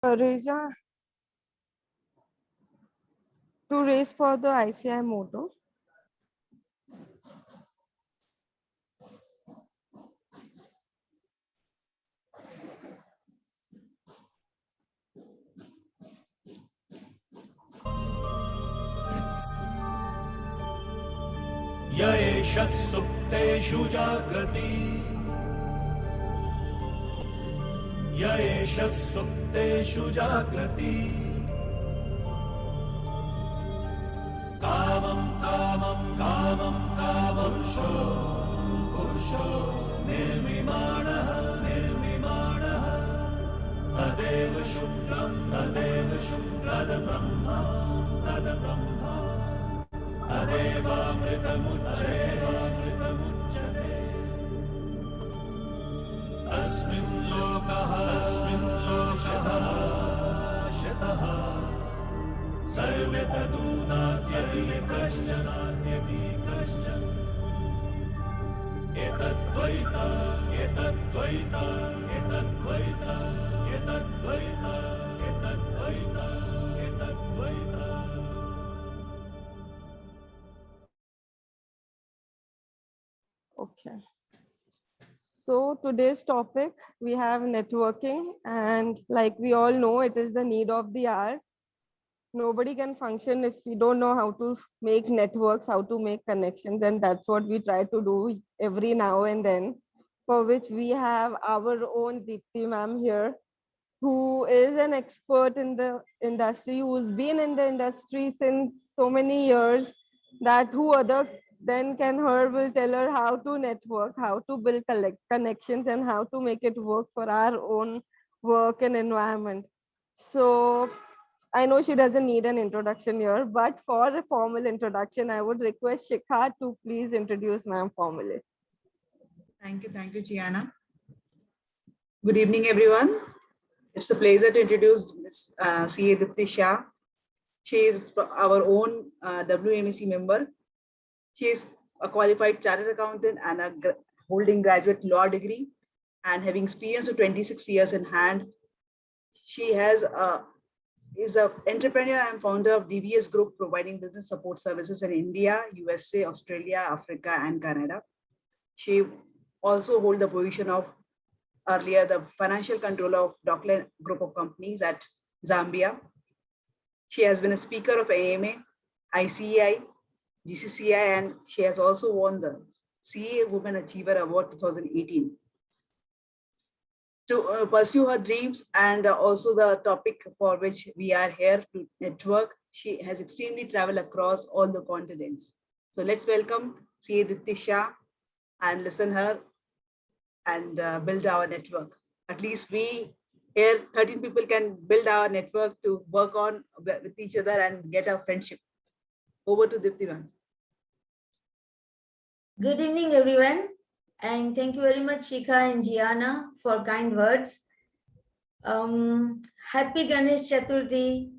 Raja, to raise for the ICI motto. य एष सुप्तेषु जाग्रति य एष सुप्तेषु जाग्रति कामं कामं कामं कामपुरुषो पुरुषो निर्मिमाणः निर्मिमाणः तदेव शुक्रं तद्ब्रह्मा तदेवामृतमुच्यते अस्मिन् लोकः शतः सर्वे तदूनात्यपि कश्चन Okay. So today's topic, we have networking, and like we all know, it is the need of the hour. Nobody can function if we don't know how to make networks, how to make connections, and that's what we try to do every now and then, for which we have our own Dipti ma'am here, who is an expert in the industry, who's been in the industry since so many years, that who other then can her will tell her how to network, how to build connections, and how to make it work for our own work and environment. So I know she doesn't need an introduction here, but for a formal introduction, I would request Shikha to please introduce ma'am formally. Thank you, Gianna. Good evening, everyone. It's a pleasure to introduce Ms. CA Dipti Shah. She is our own WMEC member. She is a qualified chartered accountant and holding graduate law degree and having experience of 26 years in hand. She is an entrepreneur and founder of DBS Group, providing business support services in India, USA, Australia, Africa, and Canada. She also holds the position of earlier the financial controller of Dockland Group of Companies at Zambia. She has been a speaker of AMA, ICEI, GCCI, and she has also won the CA Women Achiever Award 2018. To pursue her dreams and also the topic for which we are here to network, she has extremely traveled across all the continents. So let's welcome CA Dipti Shah and listen her and build our network. At least we here, 13 people can build our network to work on with each other and get our friendship. Over to Dipti ma'am. Good evening, everyone. And thank you very much, Shikha and Gianna, for kind words. Happy Ganesh Chaturthi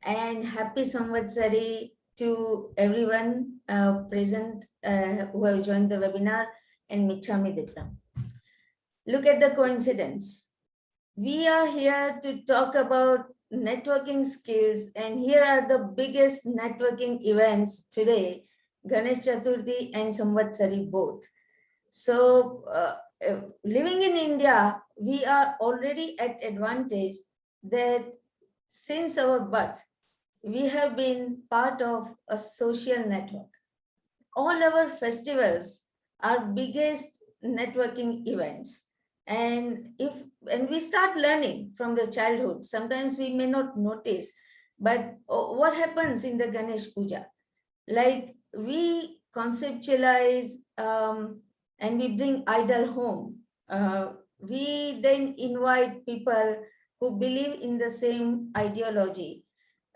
and happy Samvatsari to everyone present who have joined the webinar, and Michhami Dipram. Look at the coincidence. We are here to talk about networking skills, and here are the biggest networking events today, Ganesh Chaturthi and Samvatsari both. So living in India, we are already at advantage that since our birth, we have been part of a social network. All our festivals are biggest networking events. And we start learning from the childhood, sometimes we may not notice, but what happens in the Ganesh Puja? Like we conceptualize and we bring idol home. We then invite people who believe in the same ideology.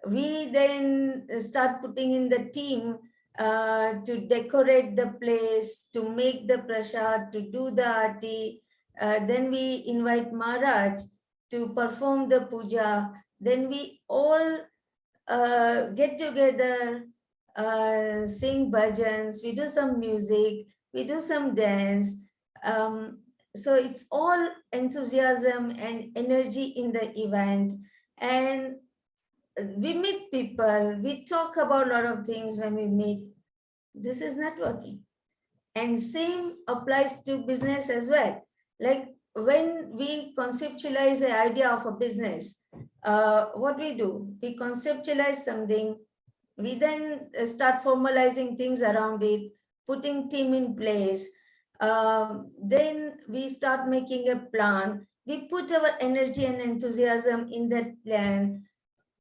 We then start putting in the team to decorate the place, to make the prasad, to do the aarti. Then we invite Maharaj to perform the puja. Then we all get together, sing bhajans, we do some music, we do some dance. So it's all enthusiasm and energy in the event. And we meet people, we talk about a lot of things when we meet. This is networking. And same applies to business as well. Like when we conceptualize the idea of a business, what we do, we conceptualize something, we then start formalizing things around it, putting team in place. Then we start making a plan. We put our energy and enthusiasm in that plan,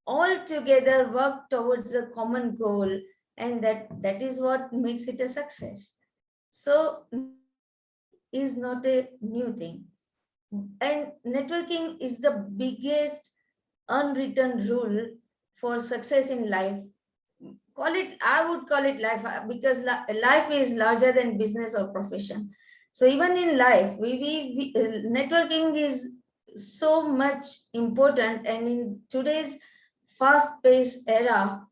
all together work towards a common goal, and that is what makes it a success. So is not a new thing, and networking is the biggest unwritten rule for success in life. Call it, I would call it life, because life is larger than business or profession. So even in life, networking is so much important, and in today's fast-paced era,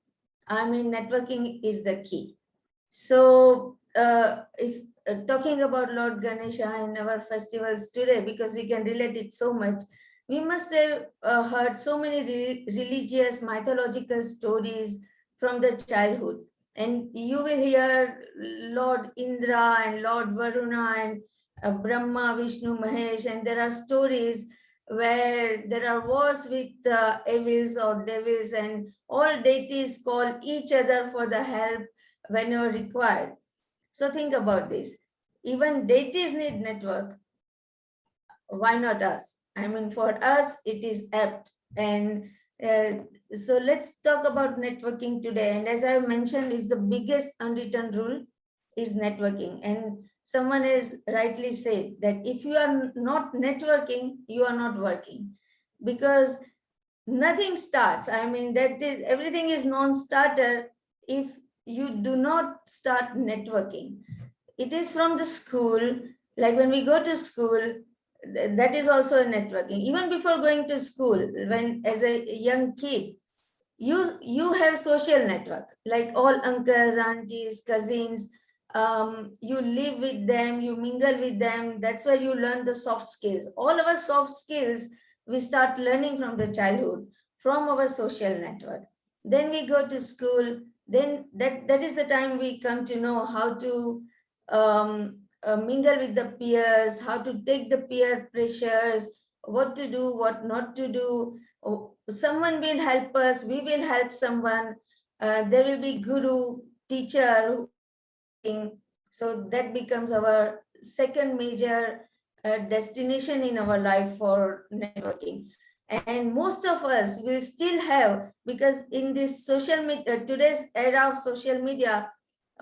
I mean, networking is the key. So if talking about Lord Ganesha and our festivals today, because we can relate it so much, we must have heard so many religious mythological stories from the childhood. And you will hear Lord Indra and Lord Varuna and Brahma, Vishnu, Mahesh, and there are stories where there are wars with evils or devils, and all deities call each other for the help whenever required. So think about this. Even deities need network. Why not us? I mean, for us, it is apt. And so let's talk about networking today. And as I mentioned, is the biggest unwritten rule is networking. And someone has rightly said that if you are not networking, you are not working, because nothing starts. I mean, everything is non-starter if you do not start networking. It is from the school, like when we go to school, that is also a networking. Even before going to school, when as a young kid, you have social network, like all uncles, aunties, cousins. You live with them, you mingle with them. That's where you learn the soft skills. All our soft skills we start learning from the childhood, from our social network. Then we go to school. Then that is the time we come to know how to mingle with the peers, how to take the peer pressures, what to do, what not to do. Someone will help us, we will help someone. There will be guru, teacher. So that becomes our second major destination in our life for networking. And most of us will still have, because in this social media, today's era of social media,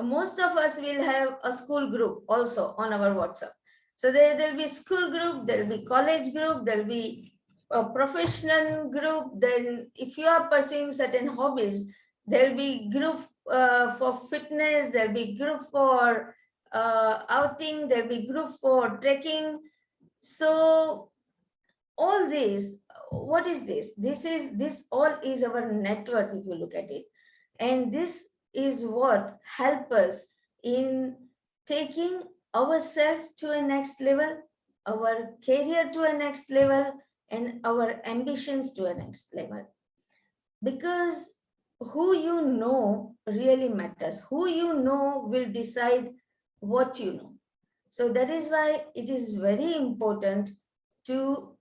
most of us will have a school group also on our WhatsApp. So there'll be school group, there'll be college group, there'll be a professional group. Then if you are pursuing certain hobbies, there'll be group for fitness, there'll be group for outing, there'll be group for trekking. So all this, what is this? This all is our network, if you look at it. And this is what help us in taking ourselves to a next level, our career to a next level, and our ambitions to a next level. Because who you know really matters. Who you know will decide what you know. So that is why it is very important to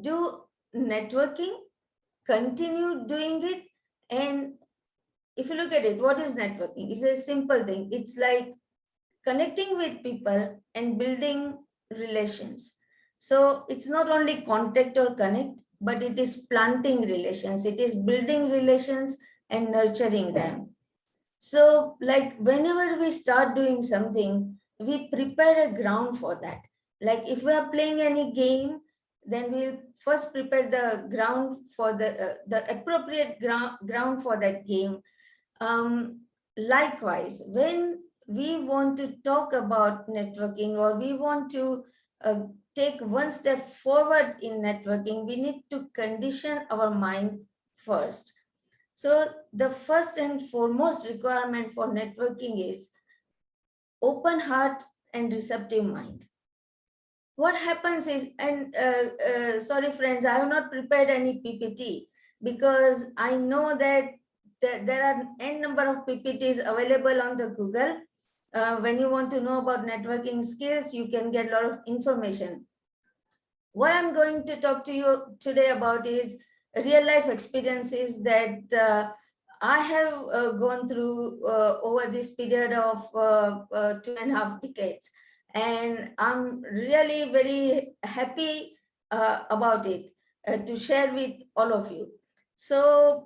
do networking, continue doing it. And if you look at it, what is networking? It's a simple thing. It's like connecting with people and building relations. So it's not only contact or connect, but it is planting relations. It is building relations and nurturing them. So like whenever we start doing something, we prepare a ground for that. Like if we are playing any game, then we'll first prepare the ground for the appropriate ground for that game. Likewise, when we want to talk about networking, or we want to take one step forward in networking, we need to condition our mind first. So the first and foremost requirement for networking is open heart and receptive mind. what happens is, and sorry friends, I have not prepared any PPT because I know that there are n number of PPTs available on the Google. When you want to know about networking skills, you can get a lot of information. What I'm going to talk to you today about is real life experiences that I have gone through over this period of 2.5 decades. And I'm really very happy about it to share with all of you. So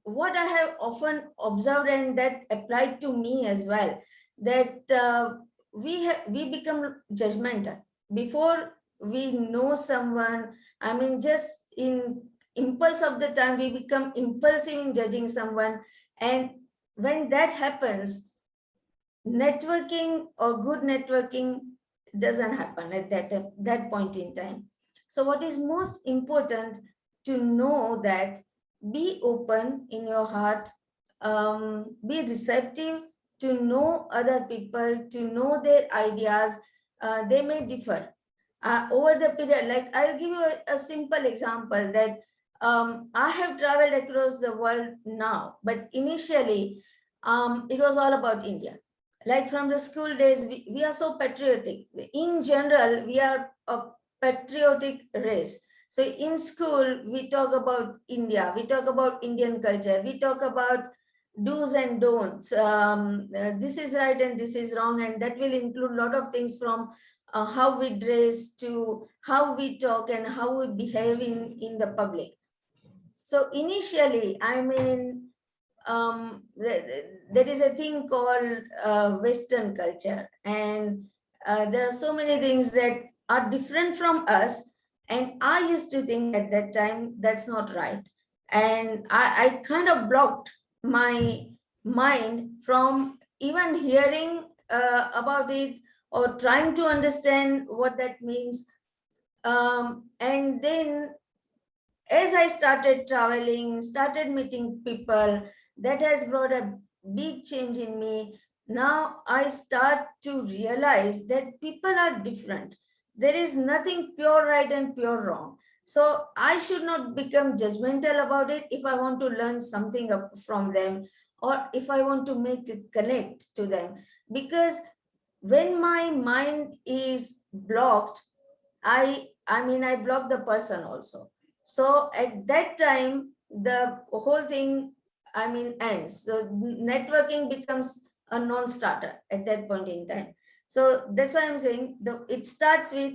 what I have often observed, and that applied to me as well, that we become judgmental before we know someone. I mean, just in impulse of the time, we become impulsive in judging someone. And when that happens, networking or good networking doesn't happen at that point in time. So what is most important to know that be open in your heart, be receptive to know other people, to know their ideas. They may differ over the period. Like I'll give you a simple example that I have traveled across the world now, but initially it was all about India. Like from the school days, we are so patriotic. In general, we are a patriotic race. So in school, we talk about India, we talk about Indian culture, we talk about do's and don'ts. This is right and this is wrong, and that will include a lot of things from how we dress to how we talk and how we behave in the public. So initially, I mean, there is a thing called Western culture, and there are so many things that are different from us. And I used to think at that time that's not right. And I kind of blocked my mind from even hearing about it or trying to understand what that means. And then as I started traveling, started meeting people, that has brought a big change in me. Now I start to realize that people are different. There is nothing pure right and pure wrong. So I should not become judgmental about it if I want to learn something from them, or if I want to make a connect to them. Because when my mind is blocked, I mean, I block the person also. So at that time, the whole thing, I mean, ends. So networking becomes a non-starter at that point in time. So that's why I'm saying it starts with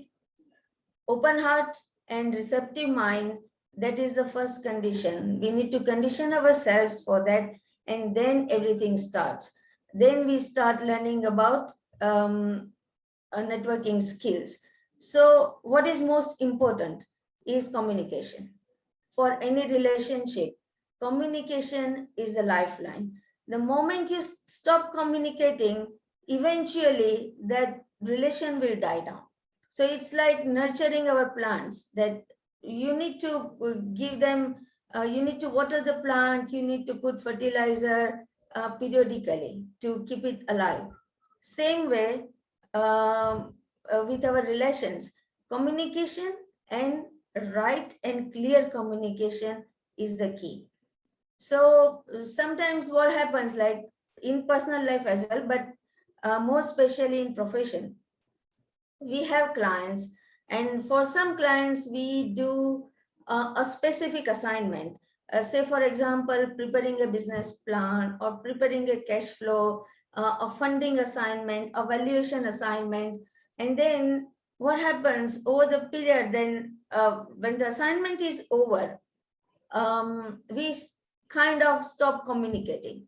open heart and receptive mind. That is the first condition. We need to condition ourselves for that, and then everything starts. Then we start learning about networking skills. So what is most important is communication. For any relationship, communication is a lifeline. The moment you stop communicating, eventually that relation will die down. So it's like nurturing our plants, that you need to give them, you need to water the plant, you need to put fertilizer periodically to keep it alive. Same way, with our relations, communication and right and clear communication is the key. So sometimes what happens, like in personal life as well, but more especially in profession, we have clients, and for some clients we do a specific assignment. Say for example, preparing a business plan or preparing a cash flow, a funding assignment, a valuation assignment. And then what happens over the period, then when the assignment is over, we kind of stop communicating.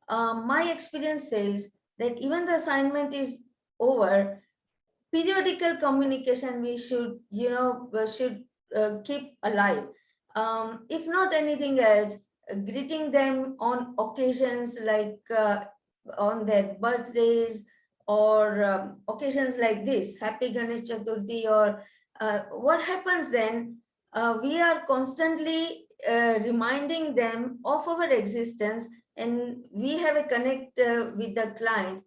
My experience says that even the assignment is over, periodical communication we should, keep alive. If not anything else, greeting them on occasions like on their birthdays, or occasions like this, Happy Ganesh Chaturthi, or what happens then, we are constantly reminding them of our existence, and we have a connect with the client.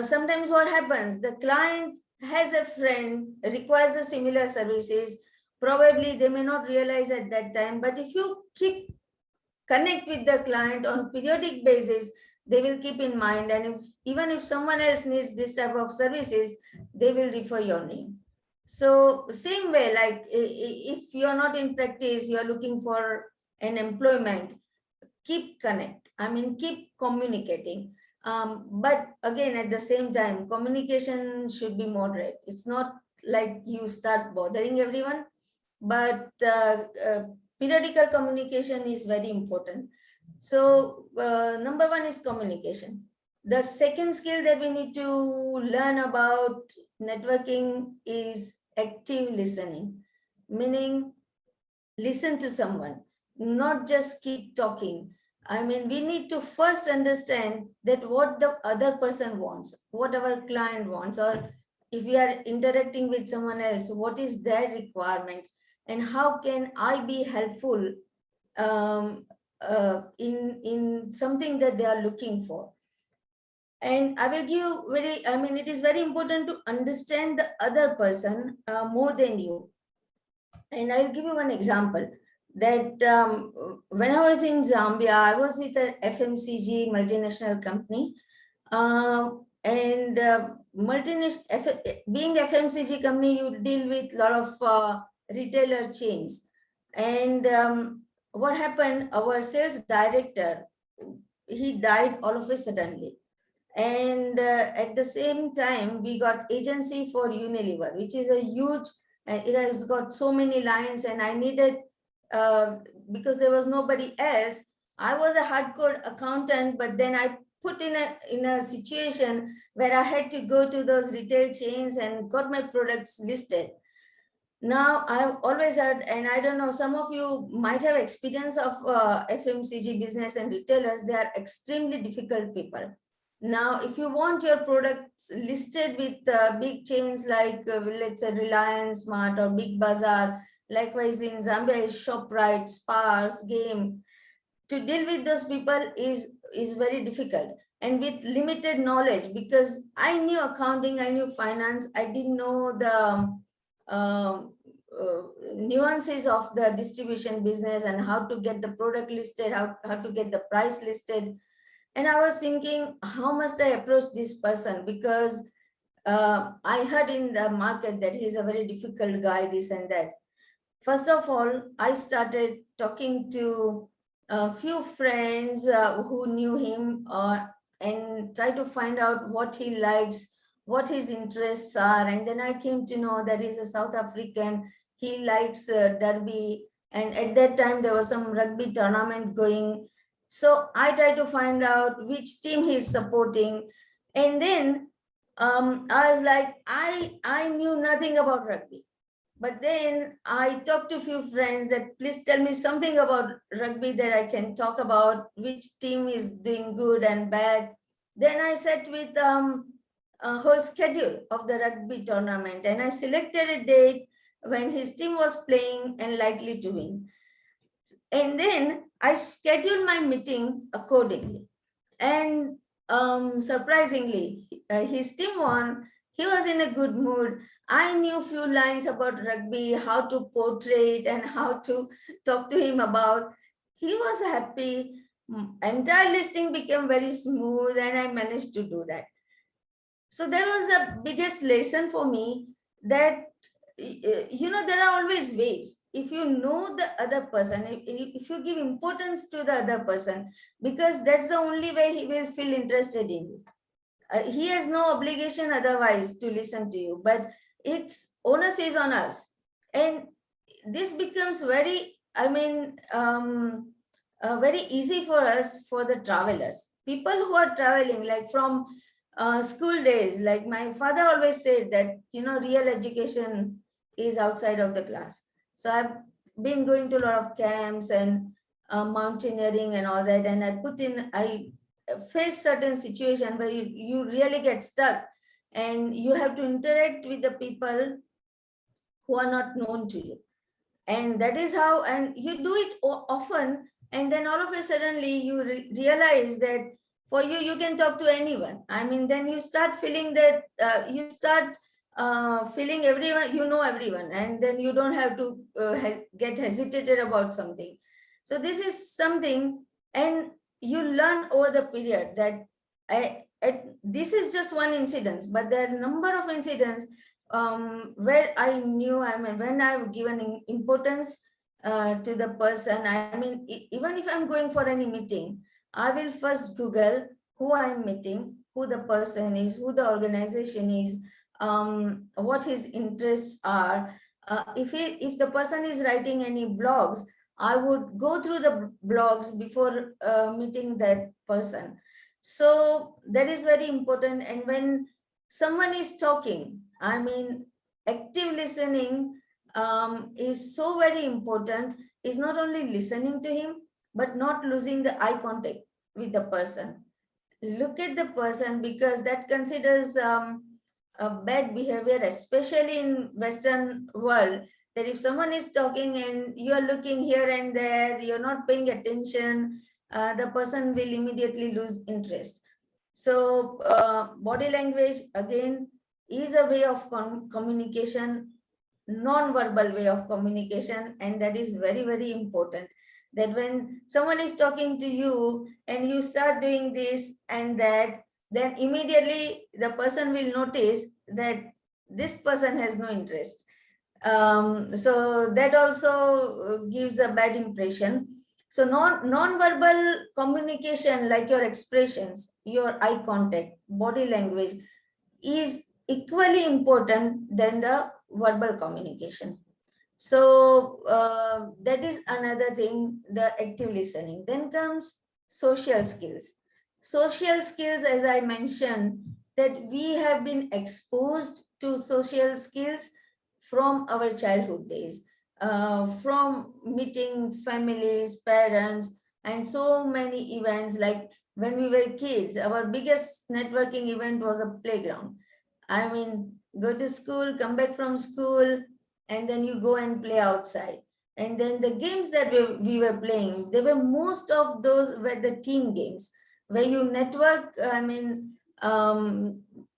Sometimes what happens, the client has a friend, requires a similar services, probably they may not realize at that time, but if you keep connect with the client on periodic basis, they will keep in mind, and if even if someone else needs this type of services, they will refer your name. So same way, like if you're not in practice, you're looking for an employment, keep connect, I mean keep communicating. But again, at the same time, communication should be moderate. It's not like you start bothering everyone, but periodical communication is very important. So number one is communication. The second skill that we need to learn about networking is active listening, meaning listen to someone, not just keep talking. I mean, we need to first understand that what the other person wants, what our client wants, or if we are interacting with someone else, what is their requirement, and how can I be helpful in something that they are looking for. And I will give I mean, it is very important to understand the other person more than you. And I'll give you one example that when I was in Zambia, I was with an FMCG multinational company. Being FMCG company, you deal with a lot of retailer chains. And what happened, our sales director, he died all of a suddenly. And at the same time, we got agency for Unilever, which is a huge, it has got so many lines, and I needed, because there was nobody else. I was a hardcore accountant, but then I put in a situation where I had to go to those retail chains and got my products listed. Now I've always heard, and I don't know, some of you might have experience of FMCG business and retailers. They are extremely difficult people. Now, if you want your products listed with big chains like let's say Reliance Mart or Big Bazaar, likewise in Zambia is ShopRite, Spars, Game, to deal with those people is very difficult, and with limited knowledge, because I knew accounting, I knew finance, I didn't know the nuances of the distribution business and how to get the product listed, how to get the price listed. And I was thinking, how must I approach this person? Because I heard in the market that he's a very difficult guy, this and that. First of all, I started talking to a few friends who knew him and try to find out what he likes, what his interests are. And then I came to know that he's a South African. He likes derby. And at that time, there was some rugby tournament going. So I tried to find out which team he's supporting. And then I was like, I knew nothing about rugby. But then I talked to a few friends that please tell me something about rugby that I can talk about, which team is doing good and bad. Then I sat with a whole schedule of the rugby tournament, and I selected a date when his team was playing and likely to win. And then I scheduled my meeting accordingly. And surprisingly, his team won. He was in a good mood. I knew a few lines about rugby, how to portray it and how to talk to him about. He was happy. Entire listing became very smooth, and I managed to do that. So that was the biggest lesson for me, that there are always ways. If you know the other person, if you give importance to the other person, because that's the only way he will feel interested in you. He has no obligation otherwise to listen to you, but its onus is on us. And this becomes very, very easy for us, for the travelers, people who are traveling, like from school days. Like my father always said that, real education is outside of the class. So I've been going to a lot of camps and mountaineering and all that, and I face certain situations where you really get stuck, and you have to interact with the people who are not known to you. And that is how, and you do it often, and then all of a suddenly you realize that for you can talk to anyone. Then you start feeling that you start feeling everyone, you know everyone, and then you don't have to get hesitated about something. So this is something, and you learn over the period that this is just one incident, but there are a number of incidents where I knew, I mean, when I've given importance to the person. I mean, even if I'm going for any meeting, I will first Google who I'm meeting, who the person is, who the organization is, what his interests are. If the person is writing any blogs, I would go through the blogs before meeting that person. So that is very important. And when someone is talking, I mean, active listening is so very important. Is not only listening to him, but not losing the eye contact with the person. Look at the person, because that considers a bad behavior, especially in Western world, that if someone is talking and you are looking here and there, you're not paying attention, the person will immediately lose interest. So body language, again, is a way of communication, non-verbal way of communication, and that is very, very important. That when someone is talking to you and you start doing this and that, then immediately the person will notice that this person has no interest. So that also gives a bad impression. So non-verbal communication, like your expressions, your eye contact, body language, is equally important than the verbal communication. So that is another thing, the active listening. Then comes social skills. Social skills, as I mentioned, that we have been exposed to social skills from our childhood days, from meeting families, parents, and so many events. Like when we were kids, our biggest networking event was a playground. I mean, go to school, come back from school, and then you go and play outside. And then the games that we were playing, they were, most of those were the team games where you network. I mean,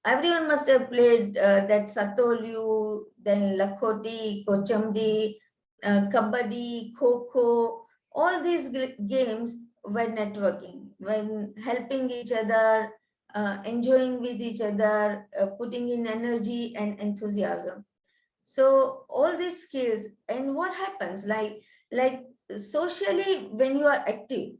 everyone must have played that Satolyu, then Lakhoti, Kochamdi, Kabaddi, Kho-Kho. All these games were networking, when helping each other, enjoying with each other, putting in energy and enthusiasm. So all these skills. And what happens, like socially, when you are active,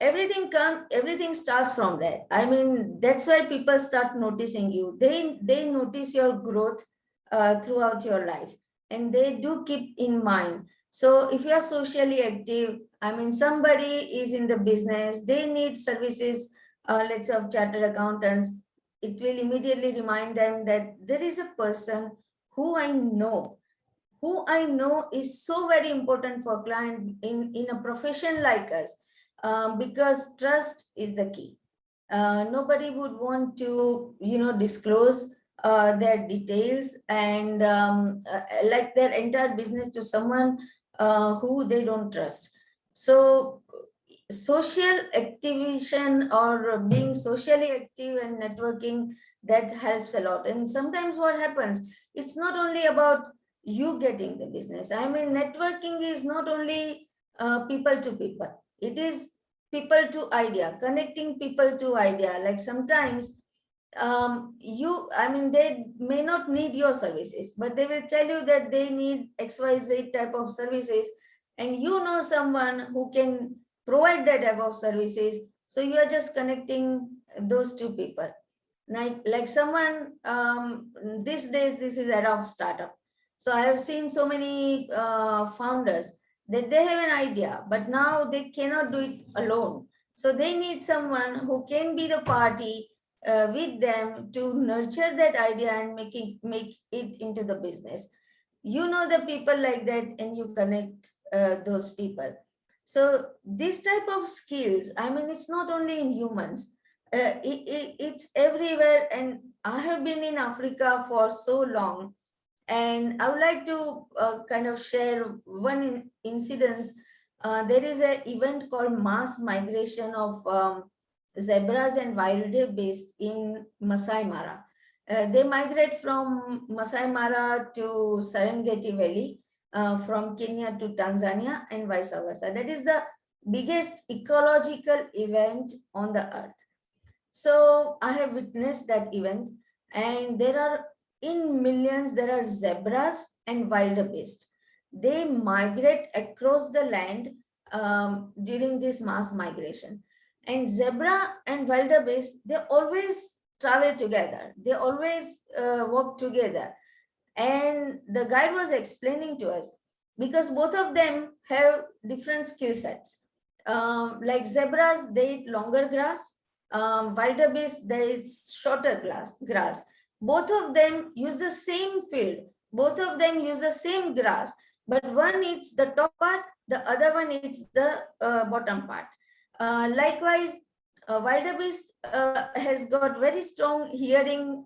everything starts from that. I mean, that's why people start noticing you. They notice your growth throughout your life, and they do keep in mind. So if you are socially active, I mean, somebody is in the business, they need services, let's say of chartered accountants, it will immediately remind them that there is a person who I know is so very important for client in a profession like us, because trust is the key. Nobody would want to, disclose their details and like their entire business to someone who they don't trust. So social activation, or being socially active and networking, that helps a lot. And sometimes what happens, it's not only about you getting the business. I mean, networking is not only people to people, it is people to idea, connecting people to idea. Like sometimes they may not need your services, but they will tell you that they need XYZ type of services, and you know someone who can provide that type of services. So you are just connecting those two people. Like someone, these days, this is era of startup. So I have seen so many founders that they have an idea, but now they cannot do it alone. So they need someone who can be the party with them to nurture that idea and make it into the business. You know the people like that, and you connect those people. So this type of skills, I mean, it's not only in humans, it's everywhere. And I have been in Africa for so long, and I would like to kind of share one incident. There is an event called mass migration of zebras and wildebeest in Masai Mara. They migrate from Masai Mara to Serengeti Valley, from Kenya to Tanzania, and vice versa. That is the biggest ecological event on the earth. So I have witnessed that event, and there are in millions, there are zebras and wildebeest. They migrate across the land during this mass migration. And zebra and wildebeest, they always travel together. They always walk together. And the guide was explaining to us, because both of them have different skill sets. Like zebras, they eat longer grass. Wildebeest, they eat shorter grass. Both of them use the same field. Both of them use the same grass, but one eats the top part, the other one eats the bottom part. Likewise, wildebeest has got very strong hearing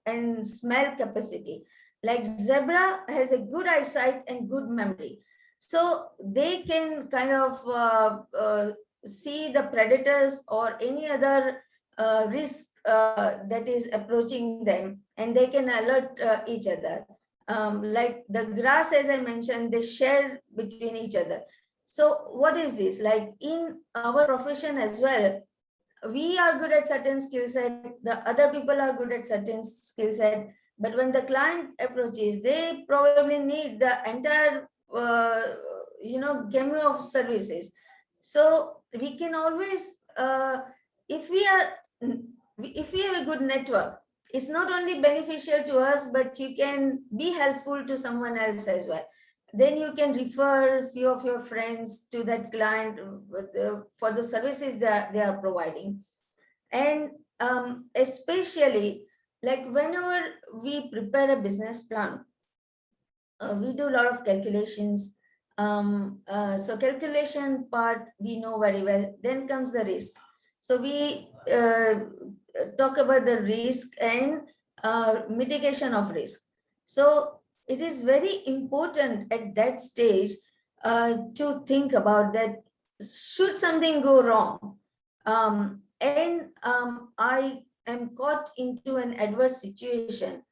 and smell capacity. Like zebra has a good eyesight and good memory. So they can kind of see the predators or any other risk that is approaching them, and they can alert each other. Like the grass, as I mentioned, they share between each other. So what is this? Like in our profession as well, we are good at certain skill set, the other people are good at certain skill set, but when the client approaches, they probably need the entire gamut of services. So we can always if we have a good network, it's not only beneficial to us, but you can be helpful to someone else as well. Then you can refer a few of your friends to that client for the services that they are providing. And especially, like whenever we prepare a business plan, we do a lot of calculations. So calculation part, we know very well. Then comes the risk. So we talk about the risk and mitigation of risk. So it is very important at that stage to think about that, should something go wrong, and I am caught into an adverse situation,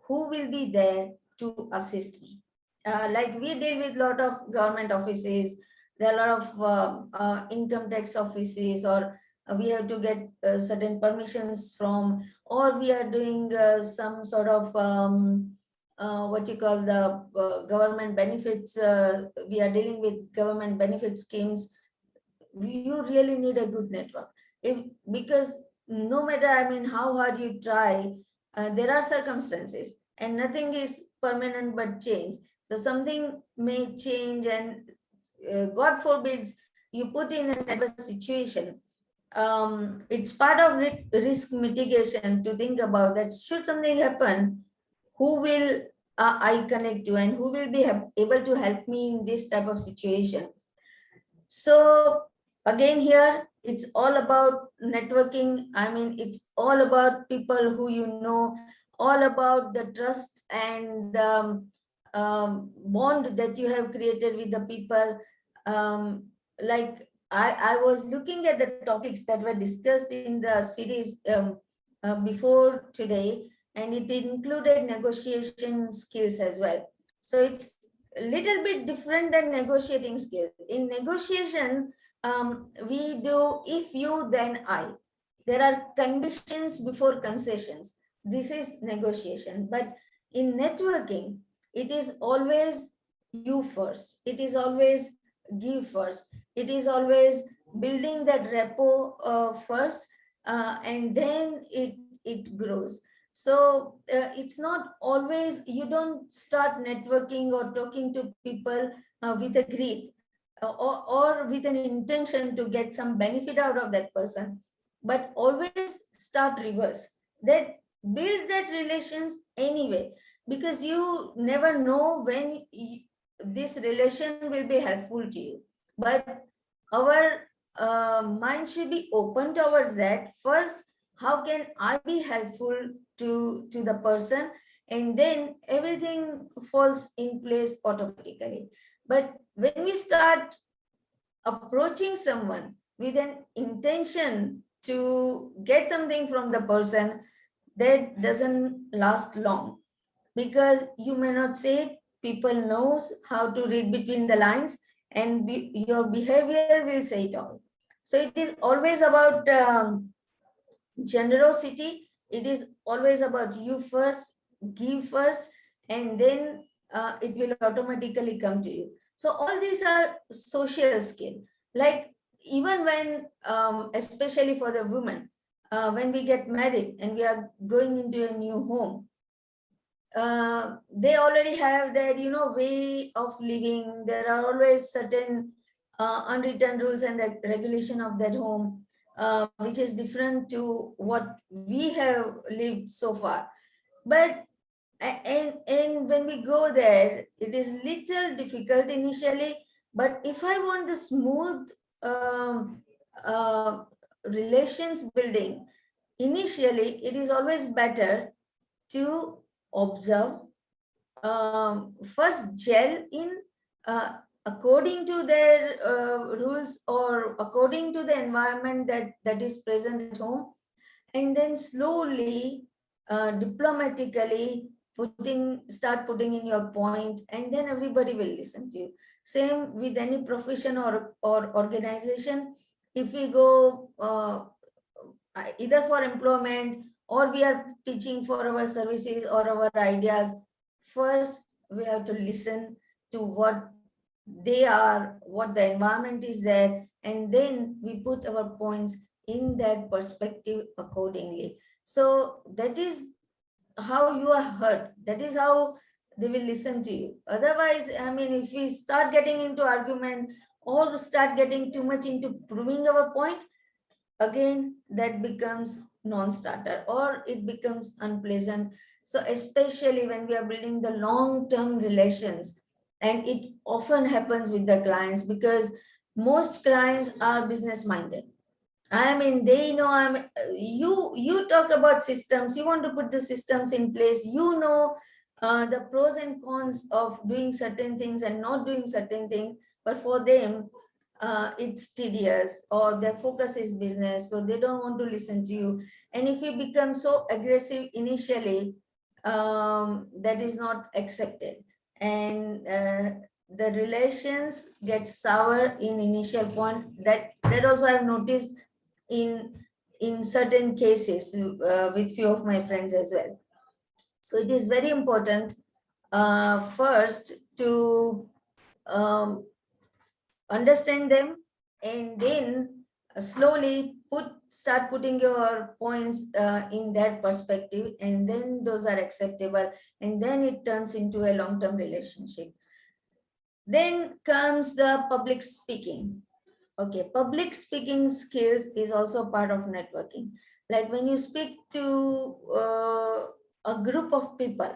who will be there to assist me? Like we deal with a lot of government offices, there are a lot of income tax offices, or we have to get certain permissions from, or we are doing some sort of what you call the government benefits. We are dealing with government benefit schemes. You really need a good network, because no matter, I mean, how hard you try, there are circumstances, and nothing is permanent but change. So something may change, and God forbids you put in an adverse situation. It's part of risk mitigation to think about that. Should something happen, who will I connect to, and who will be able to help me in this type of situation? So again, here it's all about networking. I mean, it's all about people who you know, all about the trust and bond that you have created with the people. Like I was looking at the topics that were discussed in the series before today, and it included negotiation skills as well. So it's a little bit different than negotiating skill. In negotiation, we do if you, then I. There are conditions before concessions. This is negotiation. But in networking, it is always you first. It is always give first. It is always building that rapport first, and then it grows. So it's not always, you don't start networking or talking to people with a greed or with an intention to get some benefit out of that person, but always start reverse. That build that relations anyway, because you never know when this relation will be helpful to you. But our mind should be open towards that. First, how can I be helpful to the person, and then everything falls in place automatically. But when we start approaching someone with an intention to get something from the person, that doesn't last long, because you may not say it, people knows how to read between the lines, and your behavior will say it all. So it is always about generosity. It is always about you first, give first, and then it will automatically come to you. So all these are social skill. Like even when, especially for the women, when we get married and we are going into a new home, they already have their way of living. There are always certain unwritten rules and regulation of that home, which is different to what we have lived so far. But and when we go there, it is little difficult initially. But if I want the smooth um, uh, relations building, initially it is always better to observe, first gel in according to their rules or according to the environment that is present at home, and then slowly, diplomatically start putting in your point, and then everybody will listen to you. Same with any profession or organization. If we go either for employment or we are pitching for our services or our ideas, first we have to listen to what they are, what the environment is there, and then we put our points in that perspective accordingly. So that is how you are heard. That is how they will listen to you. Otherwise, I mean, if we start getting into argument or start getting too much into proving our point, again that becomes non-starter or it becomes unpleasant. So especially when we are building the long-term relations, and it often happens with the clients, because most clients are business minded. I mean, they know you talk about systems, you want to put the systems in place, the pros and cons of doing certain things and not doing certain things, but for them it's tedious, or their focus is business, so they don't want to listen to you. And if you become so aggressive initially, that is not accepted, and the relations get sour in initial point. That also I've noticed in certain cases with few of my friends as well. So it is very important first to um, understand them, and then slowly start putting your points in that perspective, and then those are acceptable, and then it turns into a long-term relationship. Then comes the public speaking. Okay, public speaking skills is also part of networking. Like when you speak to a group of people,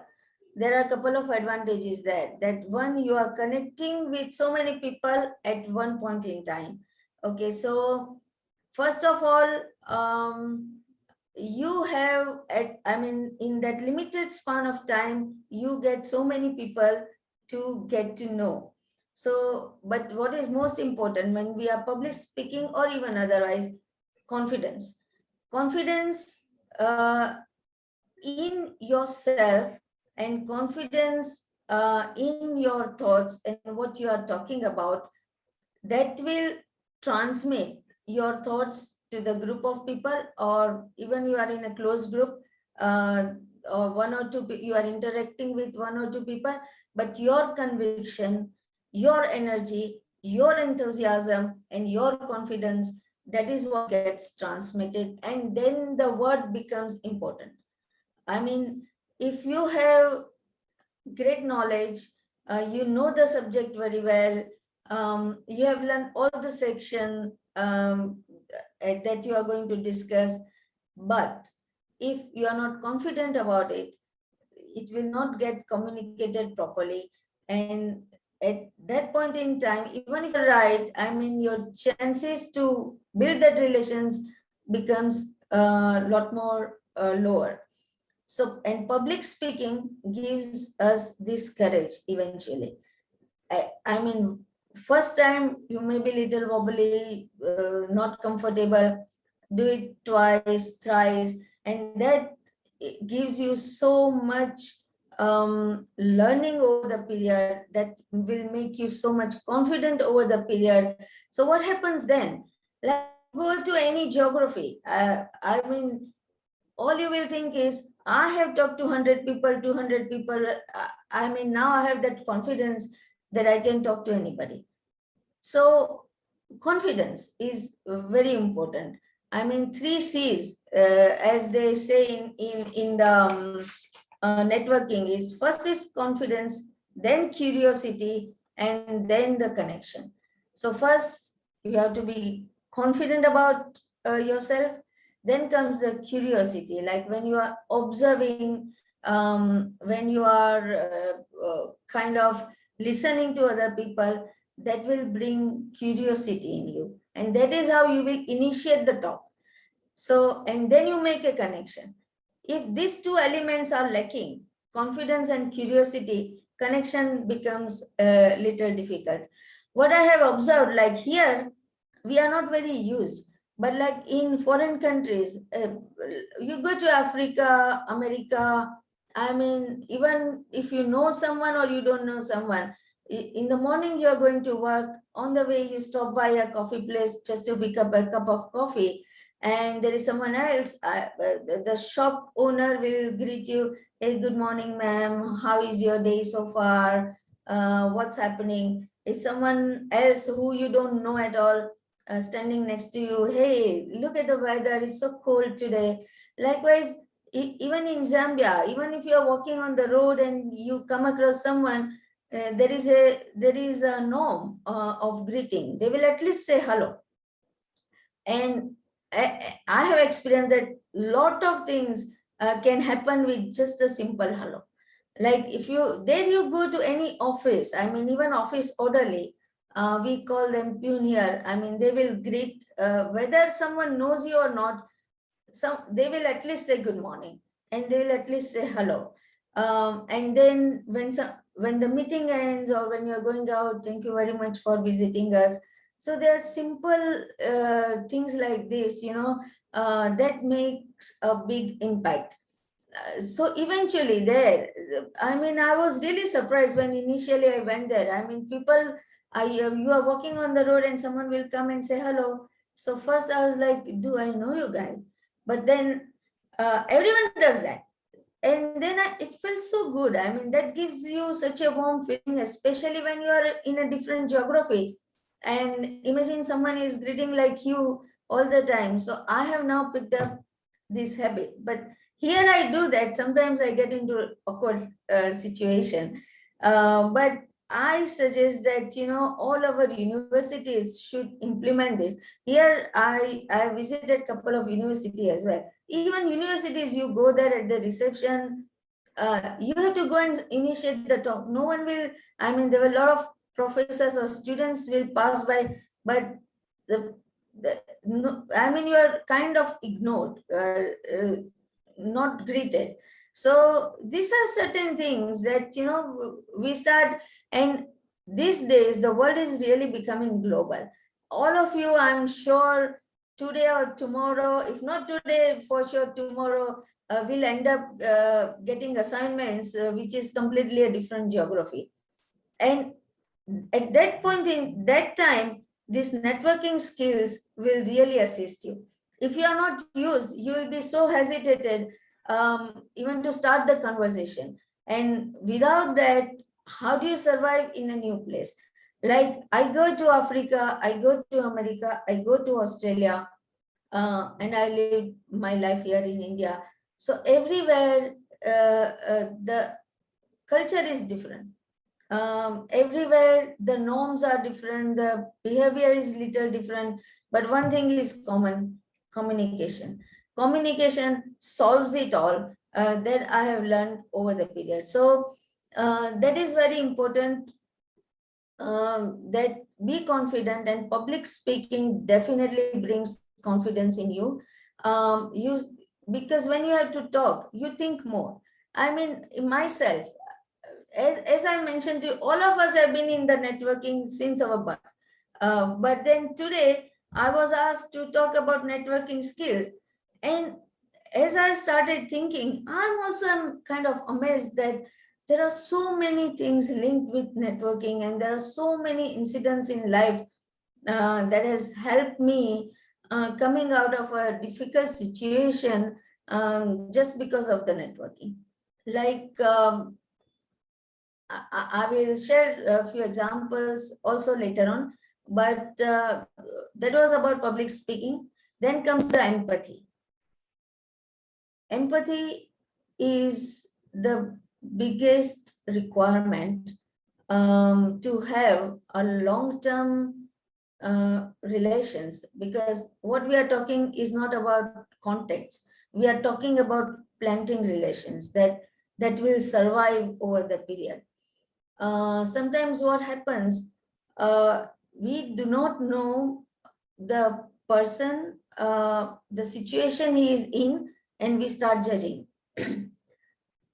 there are a couple of advantages there. That one, you are connecting with so many people at one point in time. Okay, so first of all, you have in that limited span of time, you get so many people to get to know. So, but what is most important when we are public speaking or even otherwise, confidence. Confidence in yourself, and confidence in your thoughts and what you are talking about, that will transmit your thoughts to the group of people, or even you are in a closed group, or one or two, you are interacting with one or two people, but your conviction, your energy, your enthusiasm, and your confidence, that is what gets transmitted, and then the word becomes important. I mean, if you have great knowledge, you know the subject very well, you have learned all the section that you are going to discuss, but if you are not confident about it, it will not get communicated properly. And at that point in time, even if you're right, I mean, your chances to build that relations becomes a lot more lower. So, and public speaking gives us this courage eventually. I mean, first time you may be little wobbly, not comfortable, do it twice, thrice, and that it gives you so much learning over the period that will make you so much confident over the period. So what happens then? Like go to any geography. I mean, all you will think is, I have talked to 100 people, 200 people. I mean, now I have that confidence that I can talk to anybody. So confidence is very important. I mean, 3 C's, as they say in the networking, is first is confidence, then curiosity, and then the connection. So first, you have to be confident about yourself. Then comes the curiosity, like when you are observing, when you are kind of listening to other people, that will bring curiosity in you. And that is how you will initiate the talk. So, and then you make a connection. If these two elements are lacking, confidence and curiosity, connection becomes a little difficult. What I have observed, like here, we are not very used, but like in foreign countries, you go to Africa, America, I mean, even if you know someone or you don't know someone, in the morning you are going to work, on the way you stop by a coffee place just to pick up a cup of coffee, and there is someone else, the shop owner will greet you, hey, good morning, ma'am, how is your day so far, what's happening? If someone else who you don't know at all standing next to you, hey, look at the weather, it's so cold today. Likewise, even in Zambia, even if you are walking on the road and you come across someone, there is a norm of greeting. They will at least say hello. And I have experienced that lot of things can happen with just a simple hello. Like if you go to any office, I mean, even office orderly, we call them peon here. I mean, they will greet, whether someone knows you or not, they will at least say good morning, and they will at least say hello. And then when the meeting ends or when you're going out, thank you very much for visiting us. So there are simple things like this, that makes a big impact. So eventually there, I mean, I was really surprised when initially I went there. I mean, people, you are walking on the road and someone will come and say hello. So first I was like, do I know you guys? But then everyone does that. And then it feels so good. I mean, that gives you such a warm feeling, especially when you are in a different geography. And imagine someone is greeting like you all the time. So I have now picked up this habit. But here I do that. Sometimes I get into awkward situation. But I suggest that, all our universities should implement this. Here I visited a couple of universities as well. Even universities, you go there at the reception, you have to go and initiate the talk. No one will, I mean, there were a lot of professors or students will pass by, but I mean, you are kind of ignored, not greeted. So these are certain things that, we start, and these days the world is really becoming global. All of you, I'm sure, today or tomorrow, if not today, for sure tomorrow, we'll end up getting assignments which is completely a different geography. And at that point in that time, these networking skills will really assist you. If you are not used, you will be so hesitated even to start the conversation. And without that, how do you survive in a new place? Like I go to Africa, I go to America, I go to Australia, and I live my life here in India. So everywhere, the culture is different. Everywhere the norms are different, the behavior is little different, but one thing is common: communication. Communication solves it all. That I have learned over the period. So that is very important. That be confident, and public speaking definitely brings confidence in you. Because when you have to talk, you think more. I mean, myself, as I mentioned to you, all of us have been in the networking since our birth. But then today, I was asked to talk about networking skills. And as I started thinking, I'm also kind of amazed that there are so many things linked with networking, and there are so many incidents in life that has helped me coming out of a difficult situation just because of the networking. Like I will share a few examples also later on, but that was about public speaking. Then comes the empathy. Empathy is the biggest requirement to have a long-term relations, because what we are talking is not about context. We are talking about planting relations that will survive over the period. Sometimes what happens, we do not know the person, the situation he is in, and we start judging.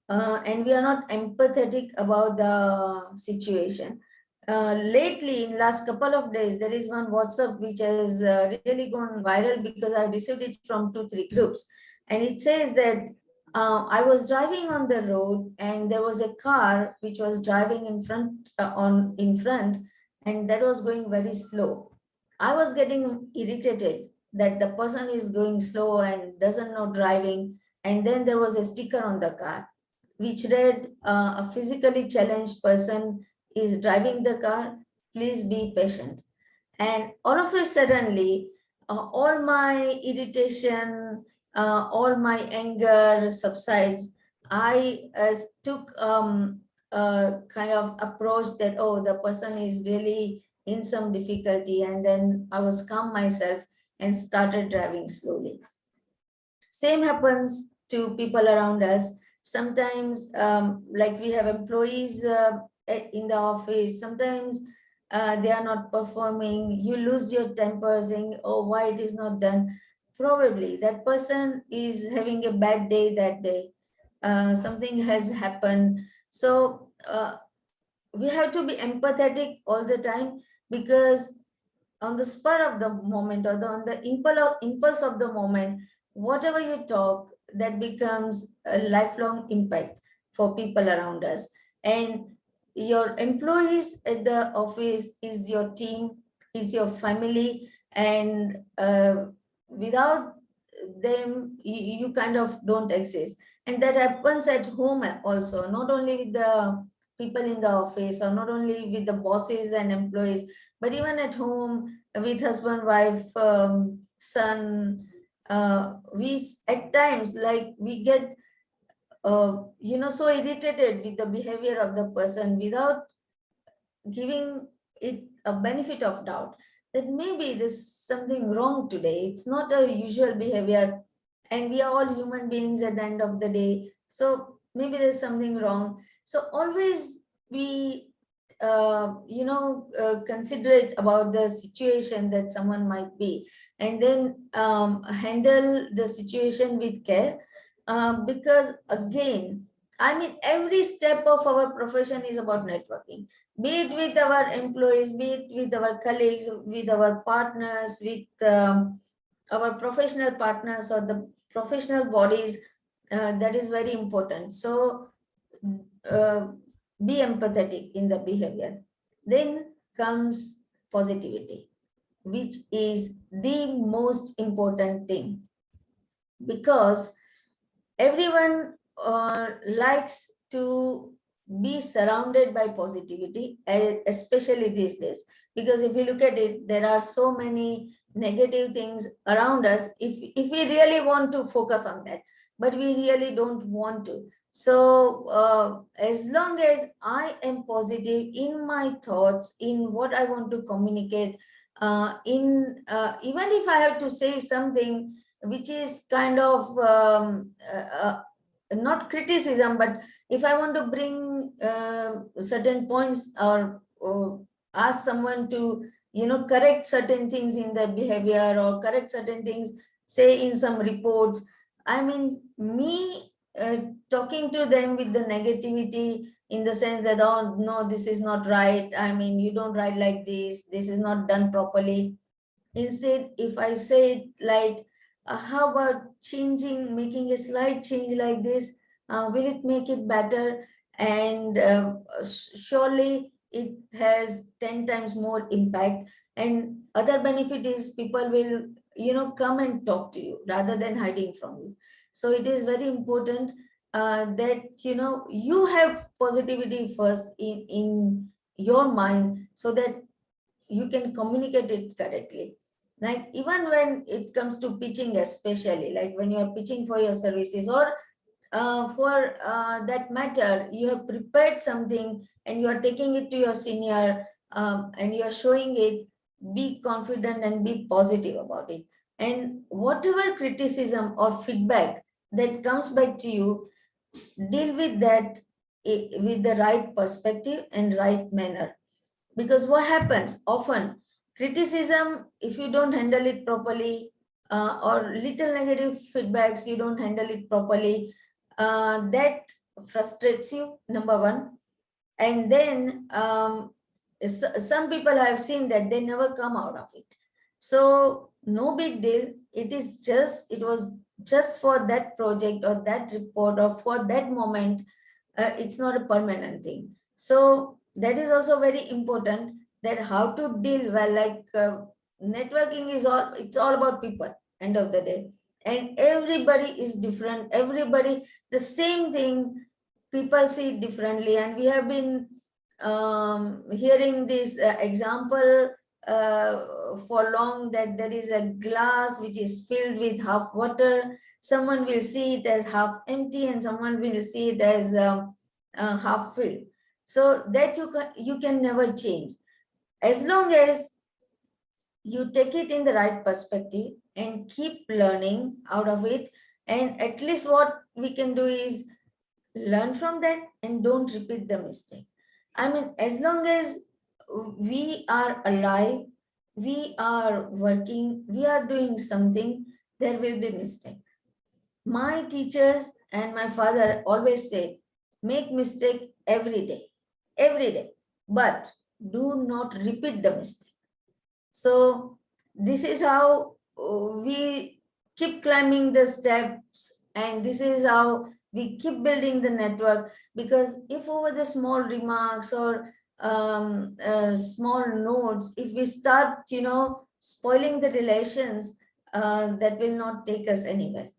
And we are not empathetic about the situation. Lately, in last couple of days, there is one WhatsApp which has really gone viral because I received it from 2-3 groups, and it says that I was driving on the road and there was a car which was driving in front, and that was going very slow. I was getting irritated that the person is going slow and doesn't know driving, and then there was a sticker on the car which read, a physically challenged person is driving the car, please be patient. And all of a suddenly, all my irritation, all my anger subsides. I took a kind of approach that, oh, the person is really in some difficulty, and then I was calm myself and started driving slowly. Same happens to people around us. Sometimes, like we have employees in the office, sometimes they are not performing. You lose your temper saying, oh, why it is not done? Probably that person is having a bad day that day. Something has happened. So we have to be empathetic all the time, because on the spur of the moment, or on the impulse of the moment, whatever you talk, that becomes a lifelong impact for people around us. And your employees at the office is your team, is your family, and without them, you kind of don't exist. And that happens at home also, not only with the people in the office, or not only with the bosses and employees, but even at home with husband, wife, son. We at times, like, we get so irritated with the behavior of the person without giving it a benefit of doubt, that maybe there's something wrong today. It's not a usual behavior, and we are all human beings at the end of the day. So maybe there's something wrong. So always be considerate about the situation that someone might be, and then handle the situation with care, because again, I mean, every step of our profession is about networking, be it with our employees, be it with our colleagues, with our partners, with our professional partners or the professional bodies. That is very important. So uh, be empathetic in the behavior. Then comes positivity, which is the most important thing, because everyone likes to be surrounded by positivity, especially these days, because if you look at it, there are so many negative things around us. If we really want to focus on that, but we really don't want to. So as long as I am positive in my thoughts, in what I want to communicate, even if I have to say something which is kind of not criticism, but if I want to bring certain points, or ask someone to correct certain things in their behavior, or correct certain things, say in some reports, I mean, me talking to them with the negativity, in the sense that, oh no, this is not right, I mean, you don't write like this is not done properly. Instead, if I say it like, How about changing, making a slight change like this? Will it make it better? And surely it has 10 times more impact. And other benefit is people will, come and talk to you rather than hiding from you. So it is very important that, you have positivity first in your mind, so that you can communicate it correctly. Like even when it comes to pitching, especially like when you are pitching for your services, or for that matter, you have prepared something and you are taking it to your senior, and you are showing it, be confident and be positive about it. And whatever criticism or feedback that comes back to you, deal with that with the right perspective and right manner. Because what happens often, criticism, if you don't handle it properly, or little negative feedbacks, you don't handle it properly, that frustrates you, number one. And then some people I have seen that they never come out of it. So no big deal, it was just for that project or that report or for that moment. It's not a permanent thing. So that is also very important, that how to deal well. Like networking is it's all about people, end of the day. And everybody is different, everybody, the same thing, people see it differently. And we have been hearing this example for long, that there is a glass which is filled with half water. Someone will see it as half empty and someone will see it as half filled. So that you can never change, as long as you take it in the right perspective and keep learning out of it. And at least what we can do is learn from that and don't repeat the mistake. I mean, as long as we are alive, we are working, we are doing something, there will be mistake. My teachers and my father always said, make mistake every day, but do not repeat the mistake. So this is how we keep climbing the steps, and this is how we keep building the network. Because if over the small remarks or small notes, if we start, spoiling the relations, that will not take us anywhere.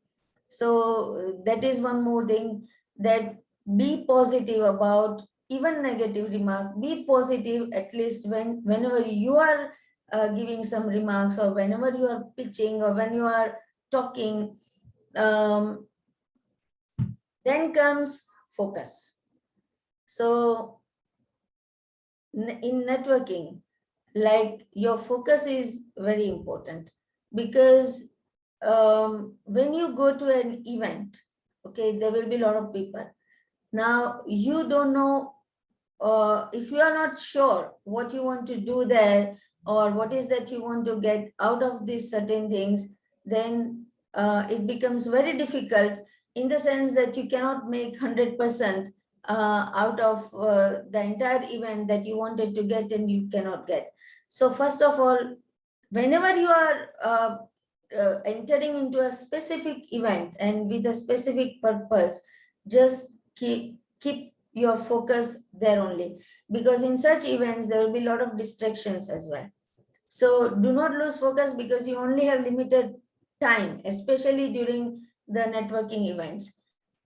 So that is one more thing, that be positive about even negative remark. Be positive at least whenever you are giving some remarks, or whenever you are pitching, or when you are talking. Then comes focus. So in networking, like your focus is very important, because when you go to an event, okay, there will be a lot of people. Now you don't know, if you are not sure what you want to do there, or what is that you want to get out of these certain things, then it becomes very difficult, in the sense that you cannot make 100% out of the entire event that you wanted to get, and you cannot get. So first of all, whenever you are entering into a specific event and with a specific purpose, just keep your focus there only, because in such events there will be a lot of distractions as well. So do not lose focus, because you only have limited time, especially during the networking events.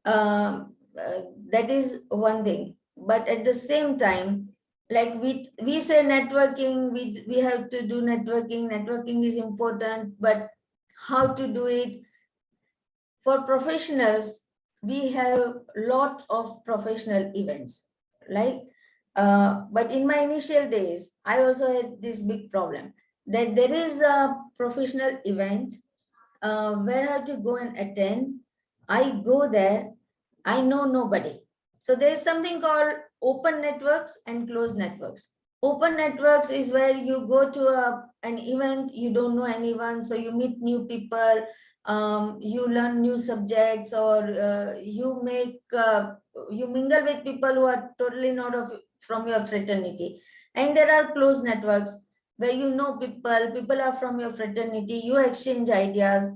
That is one thing. But at the same time, like we say networking, we have to do networking is important, but how to do it? For professionals, we have a lot of professional events, like but in my initial days, I also had this big problem, that there is a professional event where I have to go and attend. I go there, I know nobody. So there is something called open networks and closed networks. Open networks is where you go to an event, you don't know anyone, so you meet new people, you learn new subjects, or you mingle with people who are totally not from your fraternity. And there are closed networks where you know people are from your fraternity, you exchange ideas.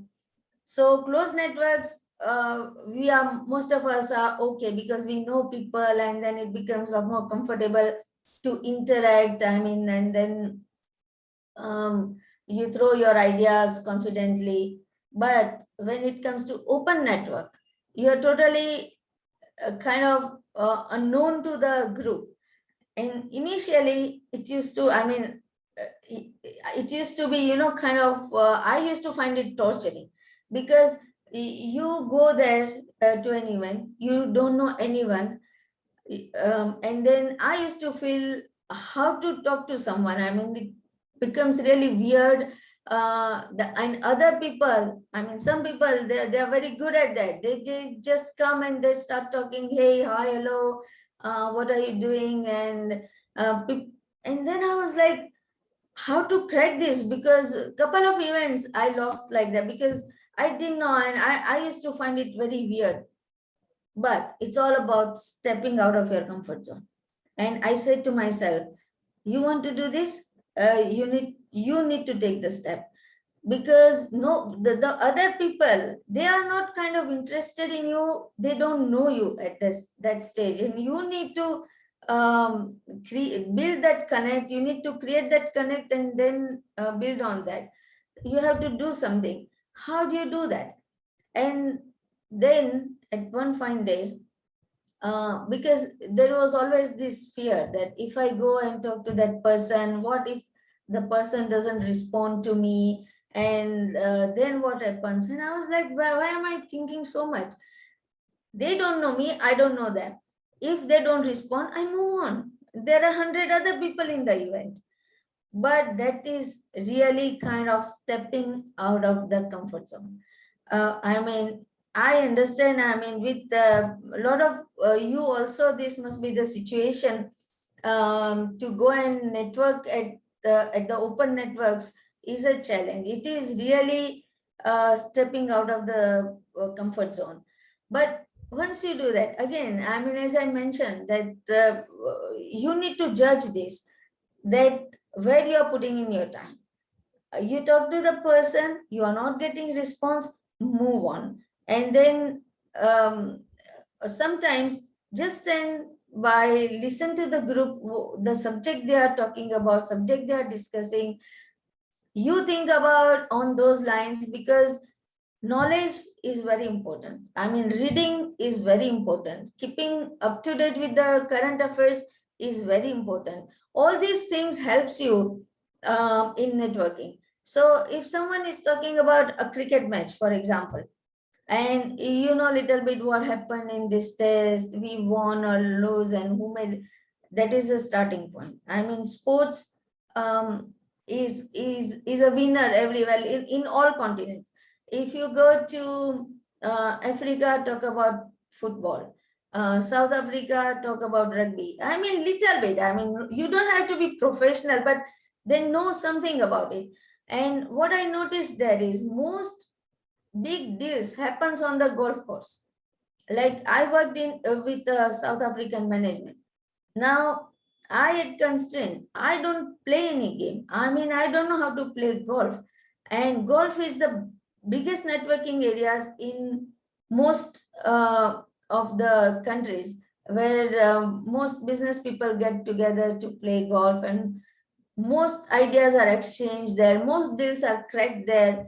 So close networks, most of us are okay because we know people, and then it becomes a lot more comfortable to interact. I mean, and then you throw your ideas confidently. But when it comes to open network, you're totally kind of unknown to the group. And initially it used to, I mean, it used to be, kind of, I used to find it torturing, because you go there to an event, you don't know anyone, and then I used to feel how to talk to someone. I mean, it becomes really weird. And other people, I mean, some people, they're very good at that. They just come and they start talking, hey, hi, hello, what are you doing? And then I was like, how to crack this? Because a couple of events I lost like that because I didn't know, and I used to find it very weird. But it's all about stepping out of your comfort zone. And I said to myself, you want to do this? You need to take the step, because no, the other people, they are not kind of interested in you. They don't know you at that stage, and you need to build that connect. You need to create that connect and then build on that. You have to do something. How do you do that? And then at one fine day, because there was always this fear that if I go and talk to that person, what if the person doesn't respond to me? And then what happens? And I was like, why am I thinking so much? They don't know me, I don't know them. If they don't respond, I move on. There are 100 other people in the event. But that is really kind of stepping out of the comfort zone. I mean, I understand. I mean, with a lot of you also, this must be the situation, to go and network at the open networks is a challenge. It is really stepping out of the comfort zone. But once you do that, again, I mean, as I mentioned, that you need to judge this, that where you are putting in your time. You talk to the person, you are not getting response, move on. And then sometimes just stand by, listen to the group, the subject they are talking about, subject they are discussing. You think about on those lines, because knowledge is very important. I mean, reading is very important. Keeping up to date with the current affairs is very important. All these things helps you in networking. So if someone is talking about a cricket match, for example, and you know a little bit what happened in this test, we won or lose, and who made, that is a starting point. I mean, sports is a winner everywhere in all continents. If you go to Africa, talk about football. South Africa, talk about rugby. I mean, little bit. I mean, you don't have to be professional, but they know something about it. And what I noticed there is most big deals happens on the golf course. Like I worked in with South African management. Now I had constraint. I don't play any game. I mean, I don't know how to play golf. And golf is the biggest networking areas in most of the countries, where most business people get together to play golf, and most ideas are exchanged there. Most deals are cracked there.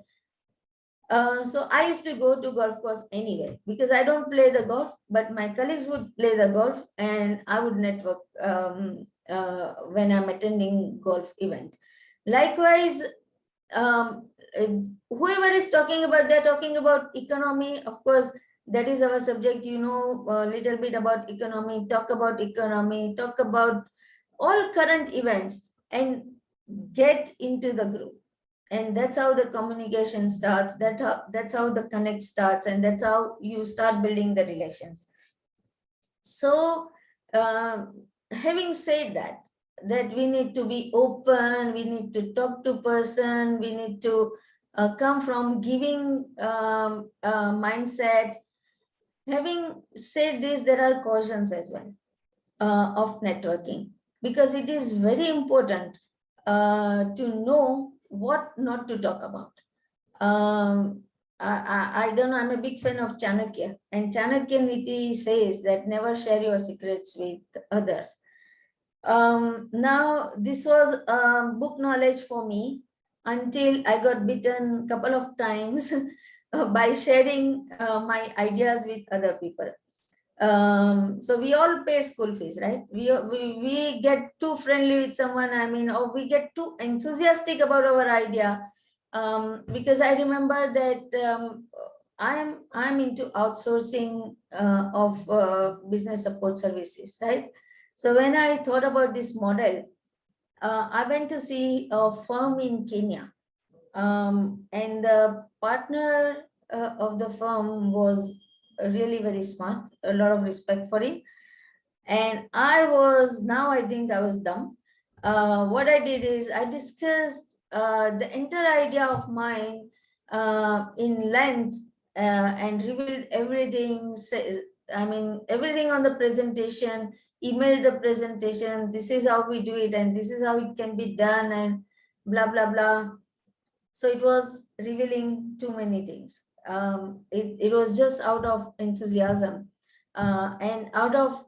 So I used to go to golf course anyway, because I don't play the golf, but my colleagues would play the golf, and I would network when I'm attending golf event. Likewise, whoever is talking about, they're talking about economy. Of course, that is our subject. You know a little bit about economy. Talk about economy. Talk about all current events and get into the group. And that's how the communication starts. That's how the connect starts, and that's how you start building the relations. So having said that we need to be open, we need to talk to person, we need to come from giving mindset. Having said this, there are cautions as well of networking, because it is very important to know what not to talk about. I don't know, I'm a big fan of Chanakya, and Chanakya Niti says that never share your secrets with others. Now, this was book knowledge for me until I got bitten a couple of times by sharing my ideas with other people. So we all pay school fees, right? We get too friendly with someone, I mean, or we get too enthusiastic about our idea. Because I remember that I'm into outsourcing of business support services, right? So when I thought about this model, I went to see a firm in Kenya, and the partner of the firm was really very smart, a lot of respect for him. And I think I was dumb. What I did is I discussed the entire idea of mine in length and revealed everything. I mean, everything on the presentation, emailed the presentation. This is how we do it, and this is how it can be done, and blah, blah, blah. So it was revealing too many things. It was just out of enthusiasm and out of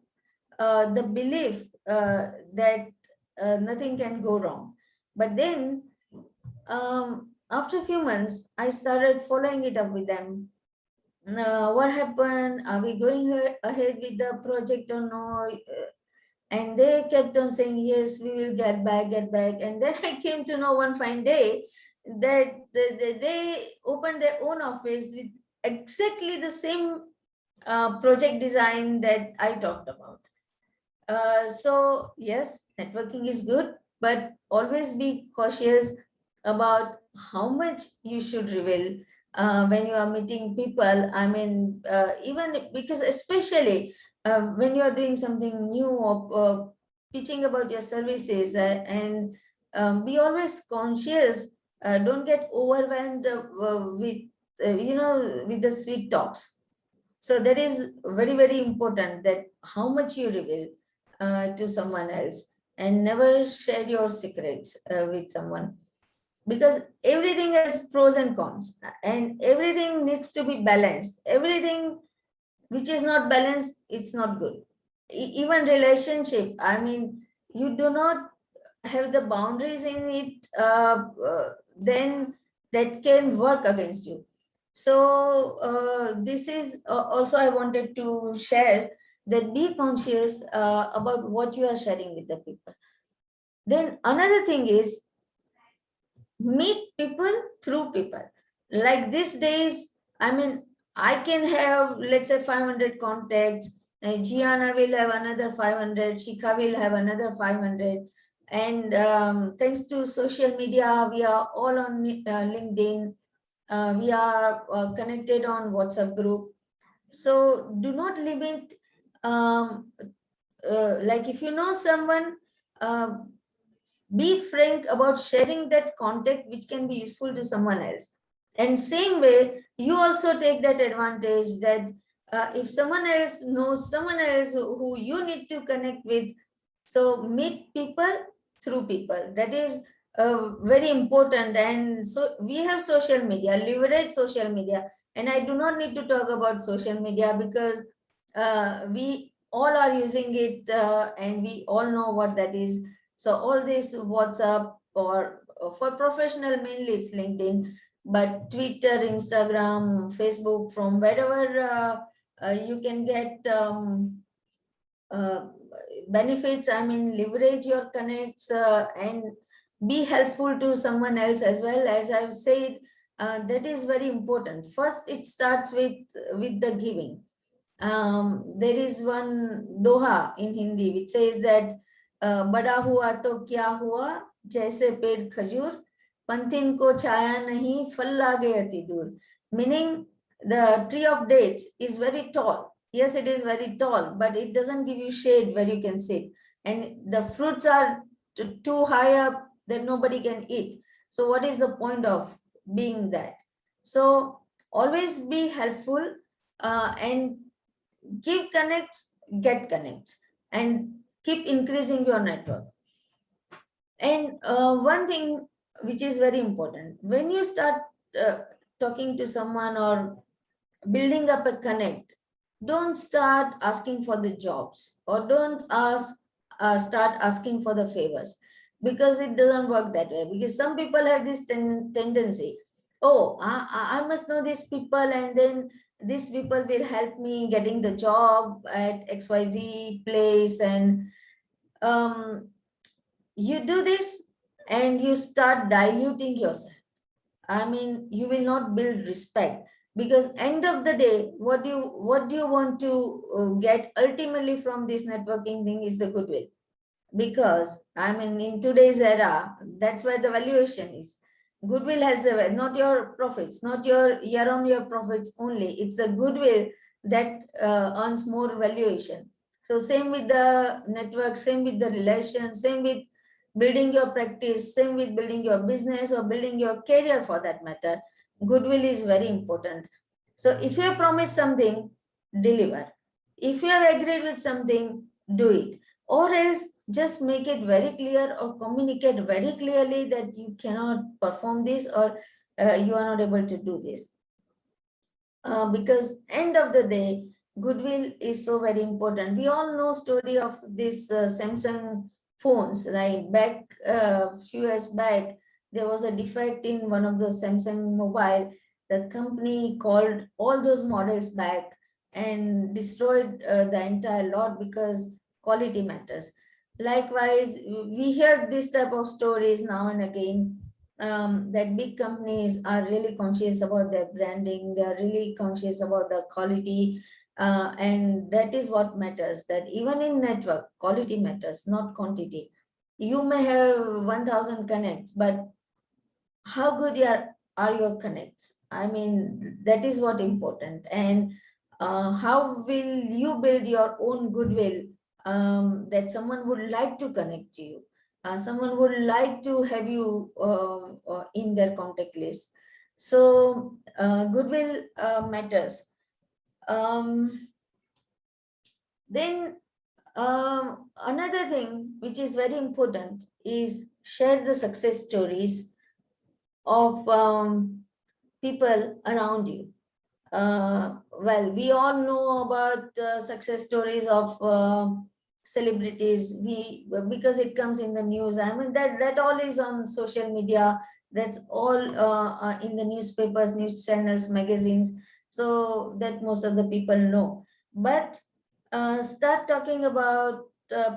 the belief that nothing can go wrong. But then after a few months, I started following it up with them. What happened? Are we going ahead with the project or no? And they kept on saying, yes, we will get back. And then I came to know one fine day that they opened their own office with exactly the same project design that I talked about. So yes, networking is good, but always be cautious about how much you should reveal when you are meeting people. I mean, even because especially when you are doing something new or pitching about your services, and be always conscious. Don't get overwhelmed with with the sweet talks. So that is very, very important, that how much you reveal to someone else, and never share your secrets with someone, because everything has pros and cons, and everything needs to be balanced. Everything which is not balanced, it's not good. Even relationship, I mean, you do not have the boundaries in it, then that can work against you. So this is also I wanted to share, that be conscious about what you are sharing with the people. Then another thing is, meet people through people. Like these days, I mean, I can have, let's say, 500 contacts. Gianna will have another 500. Shikha will have another 500. And thanks to social media, we are all on LinkedIn. We are connected on WhatsApp group. So do not limit, like if you know someone, be frank about sharing that contact which can be useful to someone else. And same way, you also take that advantage that if someone else knows someone else who you need to connect with, so meet people through people. That is very important. And so we have social media, leverage social media. And I do not need to talk about social media, because we all are using it and we all know what that is. So all this WhatsApp, or for professional mainly it's LinkedIn, but Twitter, Instagram, Facebook, from wherever you can get benefits. I mean, leverage your connects and be helpful to someone else as well. As I've said, that is very important. First, it starts with the giving. There is one doha in Hindi which says that बड़ा हुआ तो क्या हुआ, जैसे पेड़ खजूर, पंथिन को छाया नहीं, फल लागे अति दूर. Meaning, the tree of dates is very tall. Yes, it is very tall, but it doesn't give you shade where you can sit, and the fruits are too high up that nobody can eat. So what is the point of being that? So always be helpful and give connects, get connects, and keep increasing your network. And one thing which is very important, when you start talking to someone or building up a connect, don't start asking for the jobs, or don't start asking for the favors, because it doesn't work that way. Because some people have this tendency, oh, I must know these people, and then these people will help me getting the job at XYZ place. And you do this and you start diluting yourself. I mean, you will not build respect, because end of the day, what do you want to get ultimately from this networking thing is the goodwill. Because I mean, in today's era, that's where the valuation is. Goodwill has the, not your profits, not your year-on-year profits only. It's the goodwill that earns more valuation. So same with the network, same with the relation, same with building your practice, same with building your business or building your career for that matter. Goodwill is very important. So if you have promised something, deliver. If you have agreed with something, do it. Or else just make it very clear or communicate very clearly that you cannot perform this, or you are not able to do this. Because end of the day, goodwill is so very important. We all know story of this Samsung phones, right? Back few years back, there was a defect in one of the Samsung mobile. The company called all those models back and destroyed the entire lot, because quality matters. Likewise, we hear this type of stories now and again, that big companies are really conscious about their branding, they are really conscious about the quality, and that is what matters. That even in network, quality matters, not quantity. You may have 1,000 connects, but how good are your connects? I mean, that is what important. And how will you build your own goodwill, that someone would like to connect to you, someone would like to have you in their contact list. So goodwill matters. Then another thing which is very important is share the success stories of people around you. Well, we all know about success stories of celebrities, because it comes in the news. I mean, that all is on social media. That's all in the newspapers, news channels, magazines, so that most of the people know. But start talking about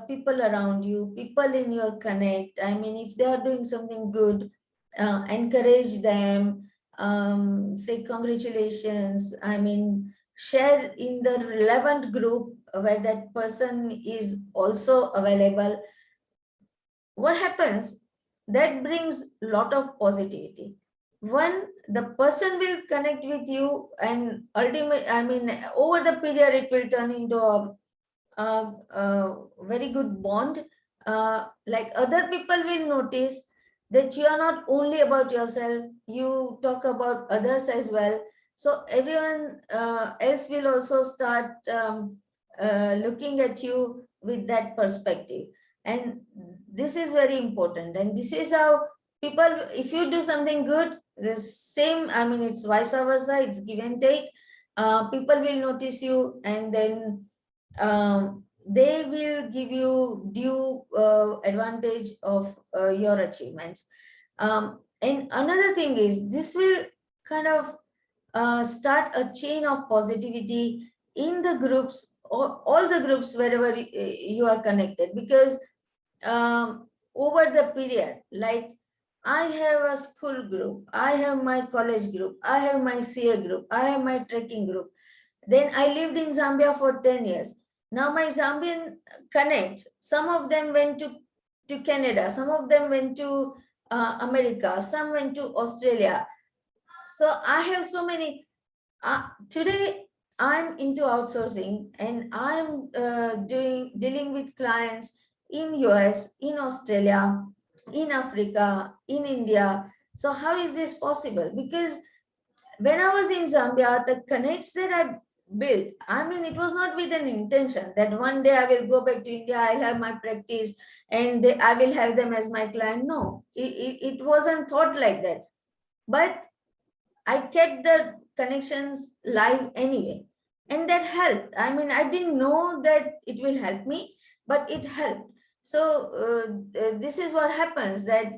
people around you, people in your connect. I mean, if they are doing something good, encourage them, say congratulations. I mean, share in the relevant group where that person is also available. What happens? That brings a lot of positivity. One, the person will connect with you, and ultimately, I mean, over the period, it will turn into a very good bond. Like other people will notice that you are not only about yourself, you talk about others as well. So everyone else will also start looking at you with that perspective. And this is very important. And this is how people, if you do something good, the same, I mean, it's vice versa, it's give and take. People will notice you, and then they will give you due advantage of your achievements. And another thing is, this will kind of start a chain of positivity in the groups, or all the groups wherever you are connected. Because over the period, like I have a school group, I have my college group, I have my CA group, I have my trekking group. Then I lived in Zambia for 10 years. Now my Zambian connects, some of them went to Canada, some of them went to America, some went to Australia. So I have so many. Today I'm into outsourcing, and I'm dealing with clients in US, in Australia, in Africa, in India. So how is this possible? Because when I was in Zambia, the connects that I built, I mean, it was not with an intention that one day I will go back to India, I'll have my practice, and I will have them as my client. No, it wasn't thought like that. But I kept the connections live anyway. And that helped. I mean, I didn't know that it will help me, but it helped. So this is what happens, that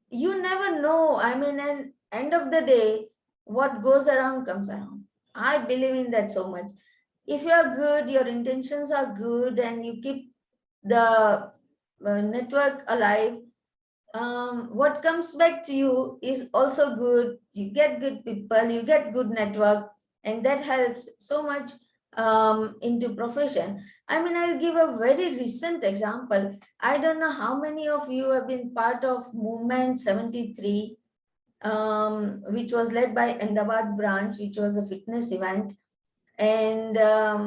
you never know. I mean, and end of the day, what goes around comes around. I believe in that so much. If you are good, your intentions are good, and you keep the network alive, what comes back to you is also good. You get good people, you get good network, and that helps so much into profession. I mean, I'll give a very recent example. I don't know how many of you have been part of Movement 73, which was led by Ahmedabad branch, which was a fitness event. And there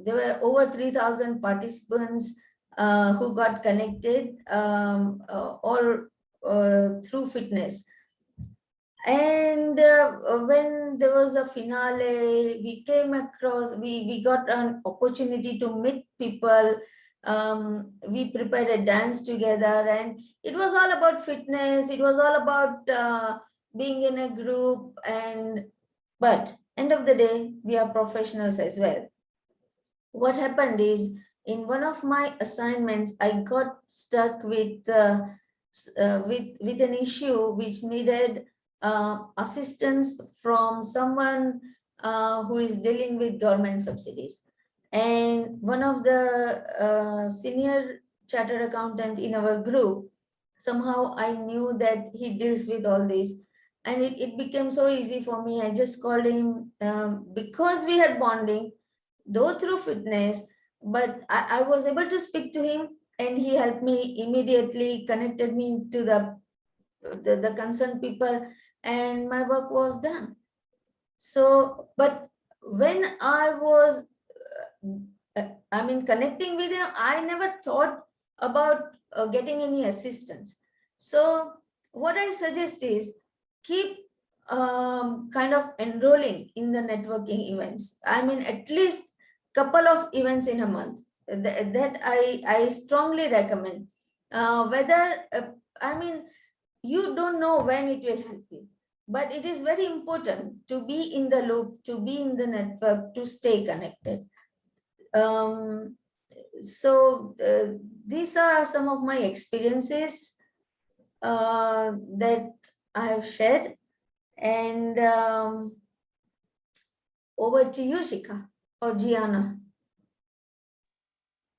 were over 3,000 participants who got connected all through fitness. And when there was a finale, we came across, we got an opportunity to meet people. We prepared a dance together, and it was all about fitness. It was all about being in a group. But end of the day, we are professionals as well. What happened is, in one of my assignments, I got stuck with an issue which needed assistance from someone who is dealing with government subsidies. And one of the senior chartered accountant in our group, somehow I knew that he deals with all this. And it became so easy for me. I just called him because we had bonding, though through fitness, but I was able to speak to him, and he helped me immediately, connected me to the concerned people, and my work was done. So, but when I was, connecting with him, I never thought about getting any assistance. So, what I suggest is keep kind of enrolling in the networking events. I mean, at least couple of events in a month. That I strongly recommend. You don't know when it will help you, but it is very important to be in the loop, to be in the network, to stay connected. So these are some of my experiences that I have shared. And over to you, Shikha or Gianna.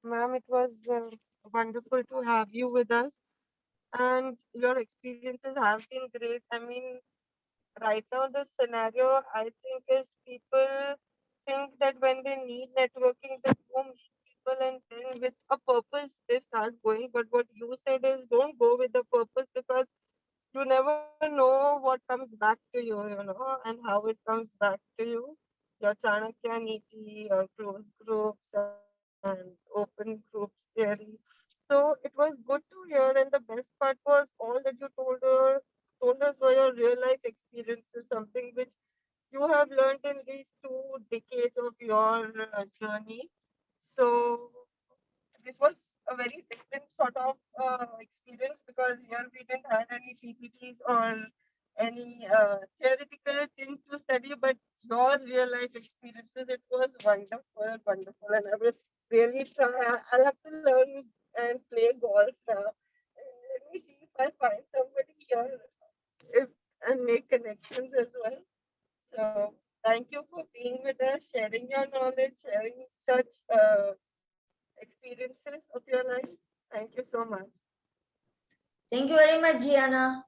Ma'am, it was wonderful to have you with us. And your experiences have been great. I mean, right now, the scenario I think is people think that when they need networking, they go meet people and then with a purpose they start going. But what you said is don't go with the purpose, because you never know what comes back to you, and how it comes back to you. Your Chanakya Niti, your closed groups and open groups theory. So it was good to hear, and the best part was all that you told us were your real life experiences, something which you have learned in these 2 decades of your journey. So this was a very different sort of experience, because here we didn't have any PPTs or any theoretical thing to study, but your real life experiences, it was wonderful, wonderful. And I will really try. I'll have to learn and play golf now. Let me see if I find somebody here if, and make connections as well. So thank you for being with us, sharing your knowledge, sharing such experiences of your life. Thank you so much. Thank you very much, Gianna.